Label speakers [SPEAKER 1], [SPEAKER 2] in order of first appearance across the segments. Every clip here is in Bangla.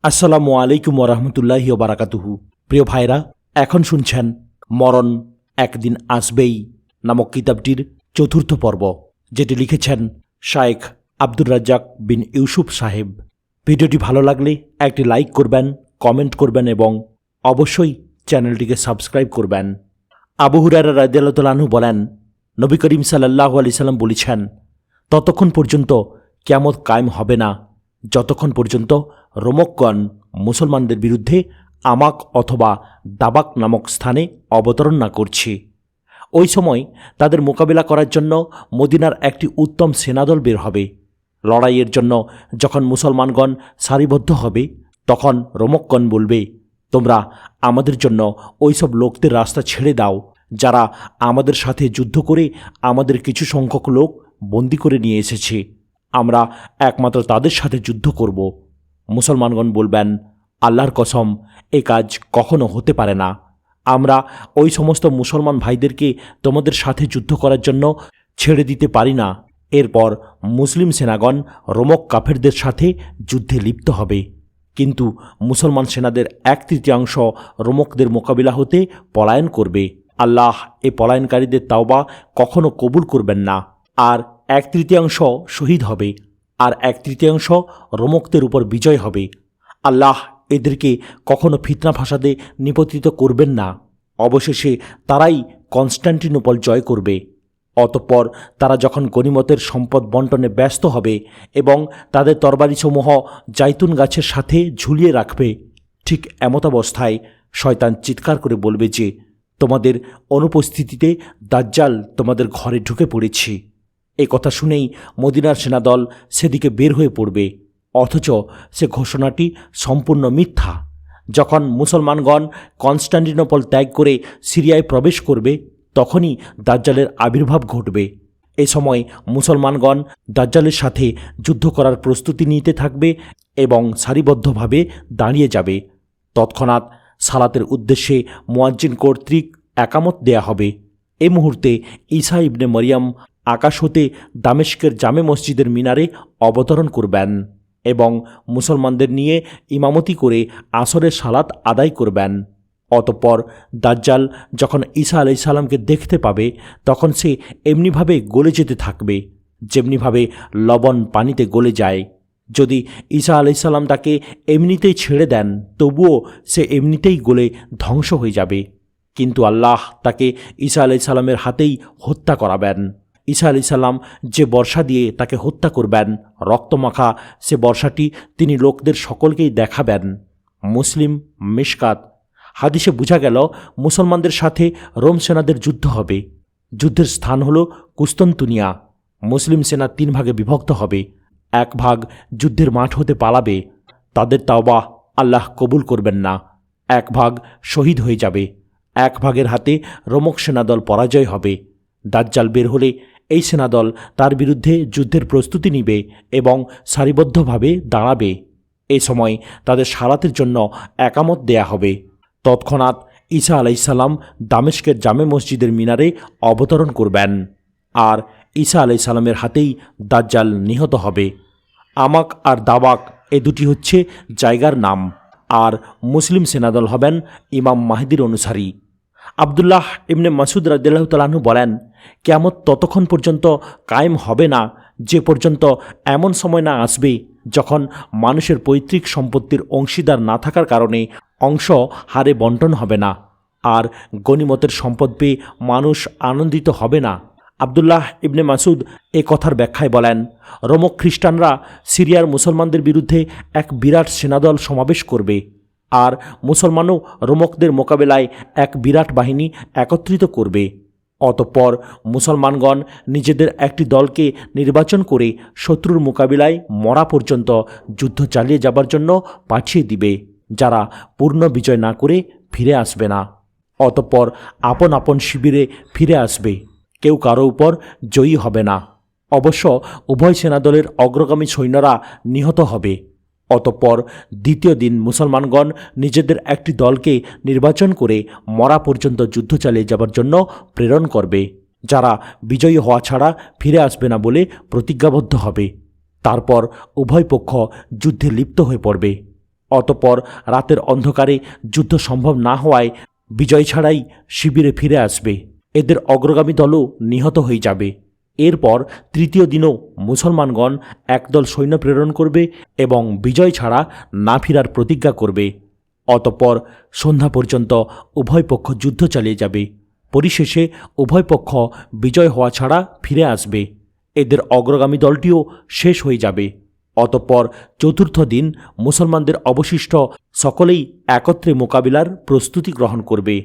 [SPEAKER 1] আসসালামু আলাইকুম ওরহমতুল্লাহি ওবারাকাতুহু। প্রিয় ভাইরা, এখন শুনছেন মরণ একদিন আসবেই নামক কিতাবটির চতুর্থ পর্ব, যেটি লিখেছেন শায়েখ আব্দুর রাজ্জাক বিন ইউসুফ সাহেব। ভিডিওটি ভালো লাগলে একটি লাইক করবেন, কমেন্ট করবেন এবং অবশ্যই চ্যানেলটিকে সাবস্ক্রাইব করবেন। আবু হুরায়রা রাদিয়াল্লাহু তাআলা আনহু বলেন, নবী করিম সাল্লাল্লাহু আলাইহি সাল্লাম বলেছেন, ততক্ষণ পর্যন্ত কিয়ামত কায়েম হবে না যতক্ষণ পর্যন্ত রোমকগণ মুসলমানদের বিরুদ্ধে আমাক অথবা দাবাক নামক স্থানে অবতরণ না করছে। ওই সময় তাদের মোকাবিলা করার জন্য মদিনার একটি উত্তম সেনাদল বের হবে। লড়াইয়ের জন্য যখন মুসলমানগণ সারিবদ্ধ হবে, তখন রোমকগণ বলবে, তোমরা আমাদের জন্য ওই সব লোকদের রাস্তা ছেড়ে দাও যারা আমাদের সাথে যুদ্ধ করে আমাদের কিছু সংখ্যক লোক বন্দি করে নিয়ে এসেছে। আমরা একমাত্র তাদের সাথে যুদ্ধ করব। মুসলমানগণ বলবেন, আল্লাহর কসম, এ কাজ কখনো হতে পারে না। আমরা ওই সমস্ত মুসলমান ভাইদেরকে তোমাদের সাথে যুদ্ধ করার জন্য ছেড়ে দিতে পারি না। এরপর মুসলিম সেনাগণ রোমক কাফেরদের সাথে যুদ্ধে লিপ্ত হবে, কিন্তু মুসলমান সেনাদের 1/3 রোমকদের মোকাবিলা হতে পলায়ন করবে। আল্লাহ এ পলায়নকারীদের তাওবা কখনো কবুল করবেন না। আর 1/3 শহীদ হবে, আর 1/3 রোমকদের উপর বিজয় হবে। আল্লাহ এদেরকে কখনো ফিতনা ফাসাদে নিপতিত করবেন না। অবশেষে তারাই কনস্টান্টিনোপল জয় করবে। অতঃপর তারা যখন গনিমতের সম্পদ বন্টনে ব্যস্ত হবে এবং তাদের তরবারিসমূহ জাইতুন গাছের সাথে ঝুলিয়ে রাখবে, ঠিক এমতাবস্থায় শয়তান চিৎকার করে বলবে যে, তোমাদের অনুপস্থিতিতে দাজ্জাল তোমাদের ঘরে ঢুকে পড়েছে। এ কথা শুনেই মদিনার সেনাদল সেদিকে বের হয়ে পড়বে, অথচ সে ঘোষণাটি সম্পূর্ণ মিথ্যা। যখন মুসলমানগণ কনস্টান্টিনোপল ত্যাগ করে সিরিয়ায় প্রবেশ করবে, তখনই দাজ্জালের আবির্ভাব ঘটবে। এ সময় মুসলমানগণ দাজ্জালের সাথে যুদ্ধ করার প্রস্তুতি নিতে থাকবে এবং সারিবদ্ধভাবে দাঁড়িয়ে যাবে। তৎক্ষণাৎ সালাতের উদ্দেশ্যে মুয়াজ্জিন কর্তৃক একামত দেয়া হবে। এ মুহূর্তে ঈসা ইবনে মরিয়ম আকাশ হতে দামেস্কের জামে মসজিদের মিনারে অবতরণ করবেন এবং মুসলমানদের নিয়ে ইমামতি করে আসরের সালাত আদায় করবেন। অতঃপর দাজ্জাল যখন ঈসা আলাইহিস সালামকে দেখতে পাবে, তখন সে এমনিভাবে গলে যেতে থাকবে যেমনিভাবে লবণ পানিতে গলে যায়। যদি ঈসা আলাইহিস সালাম তাকে এমনিতেই ছেড়ে দেন, তবুও সে এমনিতেই গলে ধ্বংস হয়ে যাবে। কিন্তু আল্লাহ তাকে ঈসা আলাইহিস সালামের হাতেই হত্যা করাবেন। ঈসা আলাইহিস সালাম যে বর্ষা দিয়ে তাকে হত্যা করবেন, রক্তমাখা সে বর্ষাটি তিনি লোকদের সকলকেই দেখাবেন। মুসলিম মিশকাত। হাদিসে বোঝা গেল, মুসলমানদের সাথে রোম সেনাদের যুদ্ধ হবে। যুদ্ধের স্থান হল কুস্তন্তুনিয়া। মুসলিম সেনা 3 ভাগে বিভক্ত হবে। 1 ভাগ যুদ্ধের মাঠ হতে পালাবে, তাদের তাওবা আল্লাহ কবুল করবেন না। 1 ভাগ শহীদ হয়ে যাবে। 1 ভাগের হাতে রোমক সেনাদল পরাজয় হবে। দাজ্জাল বের হলে এই সেনাদল তার বিরুদ্ধে যুদ্ধের প্রস্তুতি নিবে এবং সারিবদ্ধভাবে দাঁড়াবে। এ সময় তাদের সালাতের জন্য একামত দেয়া হবে। তৎক্ষণাৎ ঈসা আলাইহিস সালাম দামেস্কের জামে মসজিদের মিনারে অবতরণ করবেন, আর ঈসা আলাইহিস সালামের হাতেই দাজ্জাল নিহত হবে। আমাক আর দাবাক এ দুটি হচ্ছে জায়গার নাম, আর মুসলিম সেনাদল হবেন ইমাম মাহদির অনুসারী। আবদুল্লাহ ইবনে মাসুদ রাদিয়াল্লাহু তাআলা আনহু বলেন, কিয়ামত ততক্ষণ পর্যন্ত কায়েম হবে না যে পর্যন্ত এমন সময় না আসবে যখন মানুষের পৈতৃক সম্পত্তির অংশীদার না থাকার কারণে অংশ হারে বন্টন হবে না, আর গনিমতের সম্পদ পেয়ে মানুষ আনন্দিত হবে না। আবদুল্লাহ ইবনে মাসুদ এ কথার ব্যাখ্যায় বলেন, রোমক খ্রিস্টানরা সিরিয়ার মুসলমানদের বিরুদ্ধে এক বিরাট সেনাদল সমাবেশ করবে, আর মুসলমানও রোমকদের মোকাবেলায় এক বিরাট বাহিনী একত্রিত করবে। অতঃপর মুসলমানগণ নিজেদের একটি দলকে নির্বাচন করে শত্রুর মোকাবিলায় মরা পর্যন্ত যুদ্ধ চালিয়ে যাবার জন্য পাঠিয়ে দিবে, যারা পূর্ণ বিজয় না করে ফিরে আসবে না। অতঃপর আপন আপন শিবিরে ফিরে আসবে, কেউ কারো উপর জয়ী হবে না। অবশ্য উভয় সেনাদলের অগ্রগামী সৈন্যরা নিহত হবে। অতঃপর দ্বিতীয় দিন মুসলমানগণ নিজেদের একটি দলকে নির্বাচন করে মরা পর্যন্ত যুদ্ধ চালিয়ে যাবার জন্য প্রেরণ করবে, যারা বিজয়ী হওয়া ছাড়া ফিরে আসবে না বলে প্রতিজ্ঞাবদ্ধ হবে। তারপর উভয় পক্ষ যুদ্ধে লিপ্ত হয়ে পড়বে। অতঃপর রাতের অন্ধকারে যুদ্ধ সম্ভব না হওয়ায় বিজয় ছাড়াই শিবিরে ফিরে আসবে। এদের অগ্রগামী দলও নিহত হয়ে যাবে। এরপর তৃতীয় দিনও মুসলমানগণ একদল সৈন্য প্রেরণ করবে এবং বিজয় ছাড়া না ফেরার প্রতিজ্ঞা করবে। অতঃপর সন্ধ্যা পর্যন্ত উভয় পক্ষ যুদ্ধ চালিয়ে যাবে। পরিশেষে উভয় পক্ষ বিজয় হওয়া ছাড়া ফিরে আসবে। এদের অগ্রগামী দলটিও শেষ হয়ে যাবে। অতঃপর চতুর্থ দিন মুসলমানদের অবশিষ্ট সকলেই একত্রে মোকাবিলার প্রস্তুতি গ্রহণ করবে।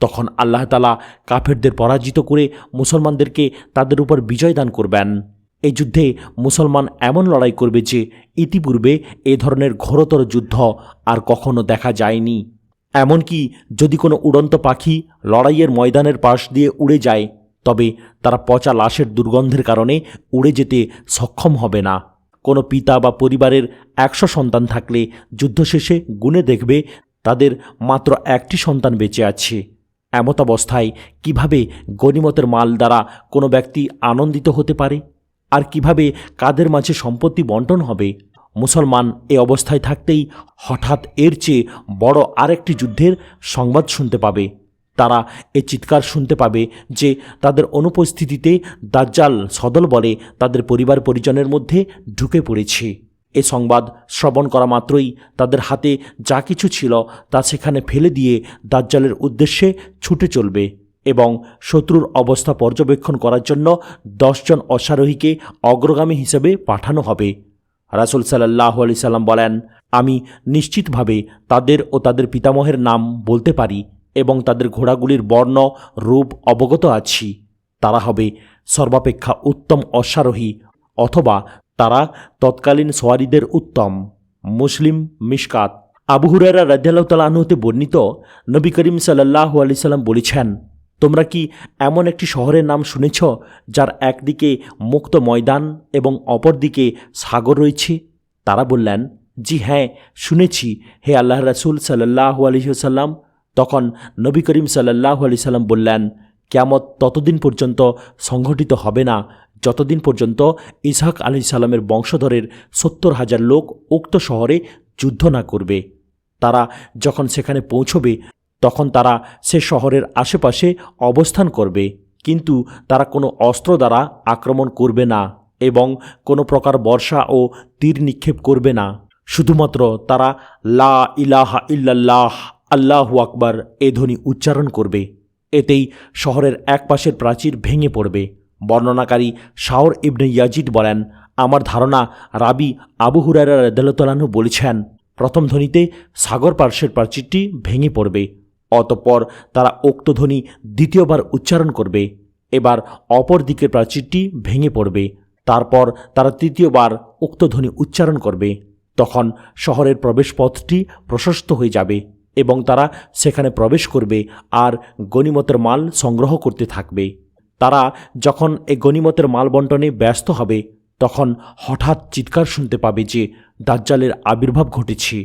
[SPEAKER 1] তখন আল্লাহ তাআলা কাফেরদের পরাজিত করে মুসলমানদেরকে তাদের উপর বিজয় দান করবেন। এই যুদ্ধে মুসলমান এমন লড়াই করবে যে ইতিপূর্বে এ ধরনের ঘোরতর যুদ্ধ আর কখনো দেখা যায়নি। এমনকি যদি কোনো উড়ন্ত পাখি লড়াইয়ের ময়দানের পাশ দিয়ে উড়ে যায়, তবে তারা পচা লাশের দুর্গন্ধের কারণে উড়ে যেতে সক্ষম হবে না। কোনো পিতা বা পরিবারের 100 সন্তান থাকলে যুদ্ধ শেষে গুণে দেখবে তাদের মাত্র একটি সন্তান বেঁচে আছে। এমতাবস্থায় কিভাবে গনিমতের মাল দ্বারা কোনো ব্যক্তি আনন্দিত হতে পারে? আর কিভাবে কাদের মাঝে সম্পত্তি বন্টন হবে? মুসলমান এ অবস্থায় থাকতেই হঠাৎ এর চেয়ে বড় আরেকটি যুদ্ধের সংবাদ শুনতে পাবে। তারা এ চিৎকার শুনতে পাবে যে তাদের অনুপস্থিতিতে দাজ্জাল সদল বলে তাদের পরিবার পরিজনের মধ্যে ঢুকে পড়েছে। এ সংবাদ শ্রবণ করা মাত্রই তাদের হাতে যা কিছু ছিল তা সেখানে ফেলে দিয়ে দাজ্জালের উদ্দেশ্যে ছুটে চলবে এবং শত্রুর অবস্থা পর্যবেক্ষণ করার জন্য 10 জন অশ্বারোহীকে অগ্রগামী হিসেবে পাঠানো হবে। রাসূল সাল্লাল্লাহু আলাইহি সাল্লাম বলেন, আমি নিশ্চিতভাবে তাদের ও তাদের পিতামহের নাম বলতে পারি এবং তাদের ঘোড়াগুলির বর্ণ রূপ অবগত আছি। তারা হবে সর্বাপেক্ষা উত্তম অশ্বারোহী, অথবা তারা তৎকালীন সোয়ারিদের উত্তম। মুসলিম মিশকাত। আবু হুরায়রা রাদিয়াল্লাহু তাআলা আনহু হতে বর্ণিত, নবী করিম সাল্লাল্লাহু আলাইহি সাল্লাম বলেছেন, তোমরা কি এমন একটি শহরের নাম শুনেছ যার একদিকে মুক্ত ময়দান এবং অপরদিকে সাগর রয়েছে? তারা বললেন, জি হ্যাঁ, শুনেছি হে আল্লাহর রাসূল সাল্লাল্লাহু আলাইহি ওয়াসাল্লাম। তখন নবী করিম সাল্লাল্লাহু আলাইহি সাল্লাম বললেন, কিয়ামত ততদিন পর্যন্ত সংঘটিত হবে না যতদিন পর্যন্ত ইসহাক আলাইহিস সালামের বংশধরের 70,000 লোক উক্ত শহরে যুদ্ধ না করবে। তারা যখন সেখানে পৌঁছবে তখন তারা সে শহরের আশেপাশে অবস্থান করবে, কিন্তু তারা কোনো অস্ত্র দ্বারা আক্রমণ করবে না এবং কোনো প্রকার বর্ষা ও তীর নিক্ষেপ করবে না। শুধুমাত্র তারা লা ইলাহা ইল্লাল্লাহ আল্লাহু আকবার এ ধ্বনি উচ্চারণ করবে। এতেই শহরের এক পাশের প্রাচীর ভেঙে পড়বে। বর্ণনাকারী শাওর ইবনে ইয়াজিদ বলেন, আমার ধারণা রাবি আবু হুরায়রা রাদিয়াল্লাহু তাআলা আনহু বলেছেন, প্রথম ধ্বনিতে সাগর পার্শ্বের প্রাচীরটি ভেঙে পড়বে। অতঃপর তারা উক্ত ধ্বনি দ্বিতীয়বার উচ্চারণ করবে। এবার অপর দিকের প্রাচীরটি ভেঙে পড়বে। তারপর তারা তৃতীয়বার উক্ত ধ্বনি উচ্চারণ করবে। তখন শহরের প্রবেশপথটি প্রশস্ত হয়ে যাবে এবং তারা সেখানে প্রবেশ করবে আর গনিমতের মাল সংগ্রহ করতে থাকবে। তারা যখন এই গনিমতের মাল বন্টনে ব্যস্ত হবে তখন হঠাৎ চিৎকার শুনতে পাবে যে দাজ্জালের আবির্ভাব ঘটেছে।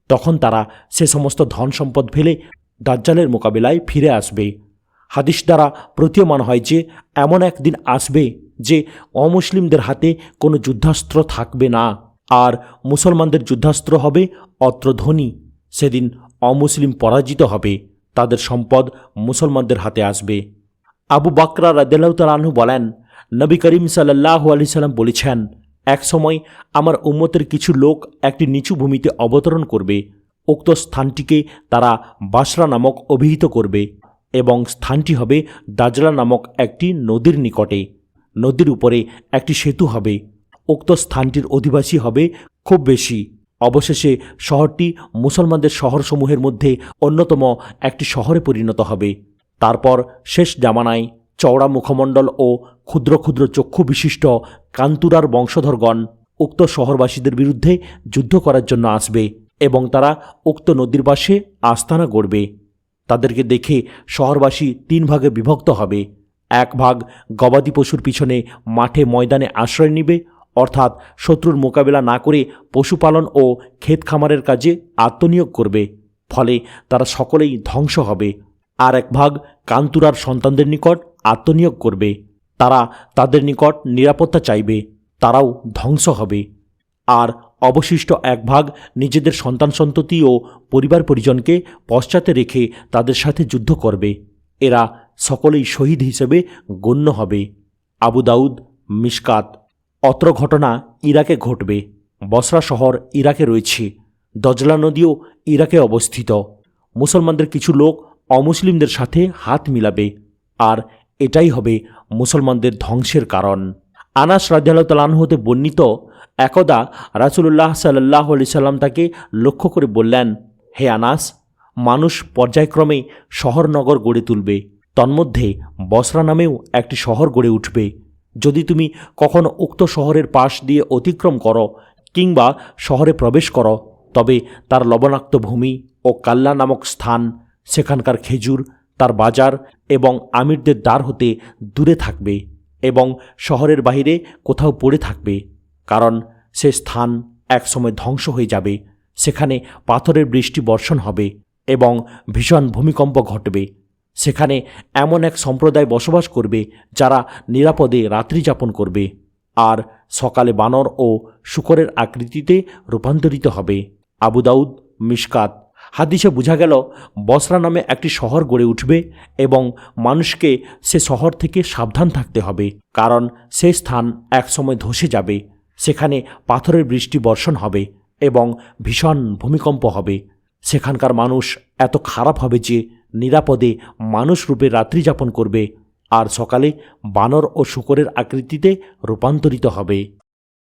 [SPEAKER 1] তখন তারা সে সমস্ত ধন সম্পদ ফেলে দাজ্জালের মোকাবিলায় ফিরে আসবে। হাদিস দ্বারা প্রতীয়মান হয় যে এমন একদিন আসবে যে অমুসলিমদের হাতে কোনো যুদ্ধাস্ত্র থাকবে না, আর মুসলমানদের যুদ্ধাস্ত্র হবে অস্ত্র ধনী। সেদিন অমুসলিম পরাজিত হবে, তাদের সম্পদ মুসলমানদের হাতে আসবে। আবু বকর রাদিয়াল্লাহু তাআলা আনহু বলেন, নবী করিম সাল্লাল্লাহু আলাইহি সাল্লাম বলেছেন, এক সময় আমার উম্মতের কিছু লোক একটি নিচু ভূমিতে অবতরণ করবে। উক্ত স্থানটিকে তারা বাসরা নামক অভিহিত করবে এবং স্থানটি হবে দাজলা নামক একটি নদীর নিকটে। নদীর উপরে একটি সেতু হবে। উক্ত স্থানটির অধিবাসী হবে খুব বেশি। অবশেষে শহরটি মুসলমানদের শহরসমূহের মধ্যে অন্যতম একটি শহরে পরিণত হবে। তারপর শেষ জামানায় চওড়া মুখমণ্ডল ও ক্ষুদ্র ক্ষুদ্র চক্ষু বিশিষ্ট কান্তুরার বংশধরগণ উক্ত শহরবাসীদের বিরুদ্ধে যুদ্ধ করার জন্য আসবে এবং তারা উক্ত নদীর পাশে আস্তানা গড়বে। তাদেরকে দেখে শহরবাসী 3 ভাগে বিভক্ত হবে। এক ভাগ গবাদি পশুর পিছনে মাঠে ময়দানে আশ্রয় নিবে, অর্থাৎ শত্রুর মোকাবেলা না করে পশুপালন ও ক্ষেত খামারের কাজে আত্মনিয়োগ করবে, ফলে তারা সকলেই ধ্বংস হবে। আর এক ভাগ কান্তুরার সন্তানদের নিকট আত্মনিয়োগ করবে, তারা তাদের নিকট নিরাপত্তা চাইবে, তারাও ধ্বংস হবে। আর অবশিষ্ট এক ভাগ নিজেদের সন্তান সন্ততি ও পরিবার পরিজনকে পশ্চাতে রেখে তাদের সাথে যুদ্ধ করবে। এরা সকলেই শহীদ হিসেবে গণ্য হবে। আবু দাউদ, মিশকাত। অত্র ঘটনা ইরাকে ঘটবে। বসরা শহর ইরাকে রয়েছে। দজলা নদীও ইরাকে অবস্থিত। মুসলমানদের কিছু লোক অমুসলিমদের সাথে হাত মিলাবে, আর এটাই হবে মুসলমানদের ধ্বংসের কারণ। আনাস রাদিয়াল্লাহু তাআলা আনহু হতে বর্ণিত, একদা রাসূলুল্লাহ সাল্লাল্লাহু আলাইহি সাল্লাম তাকে লক্ষ্য করে বললেন, হে আনাস, মানুষ পর্যায়ক্রমে শহর নগর গড়ে তুলবে, তন্মধ্যে বসরা নামেও একটি শহর গড়ে উঠবে। যদি তুমি কখনো উক্ত শহরের পাশ দিয়ে অতিক্রম করো কিংবা শহরে প্রবেশ করো, তবে তার লবণাক্ত ভূমি ও কাল্লা নামক স্থান, সেখানকার খেজুর, তার বাজার এবং আমিরদের দ্বার হতে দূরে থাকবে এবং শহরের বাইরে কোথাও পড়ে থাকবে, কারণ সে স্থান একসময় ধ্বংস হয়ে যাবে। সেখানে পাথরের বৃষ্টি বর্ষণ হবে এবং ভীষণ ভূমিকম্প ঘটবে। সেখানে এমন এক সম্প্রদায় বসবাস করবে যারা নিরাপদে রাত্রি যাপন করবে, আর সকালে বানর ও শূকরের আকৃতিতে রূপান্তরিত হবে। আবু দাউদ, মিশকাত। হাদিসে বোঝা গেল বসরা নামে একটি শহর গড়ে উঠবে এবং মানুষকে সে শহর থেকে সাবধান থাকতে হবে, কারণ সে স্থান একসময় ধসে যাবে। সেখানে পাথরের বৃষ্টি বর্ষণ হবে এবং ভীষণ ভূমিকম্প হবে। সেখানকার মানুষ এত খারাপ হবে যে নিরাপদে মানুষ রূপে রাত্রি যাপন করবে আর সকালে বানর ও শূকরের আকৃতিতে রূপান্তরিত হবে।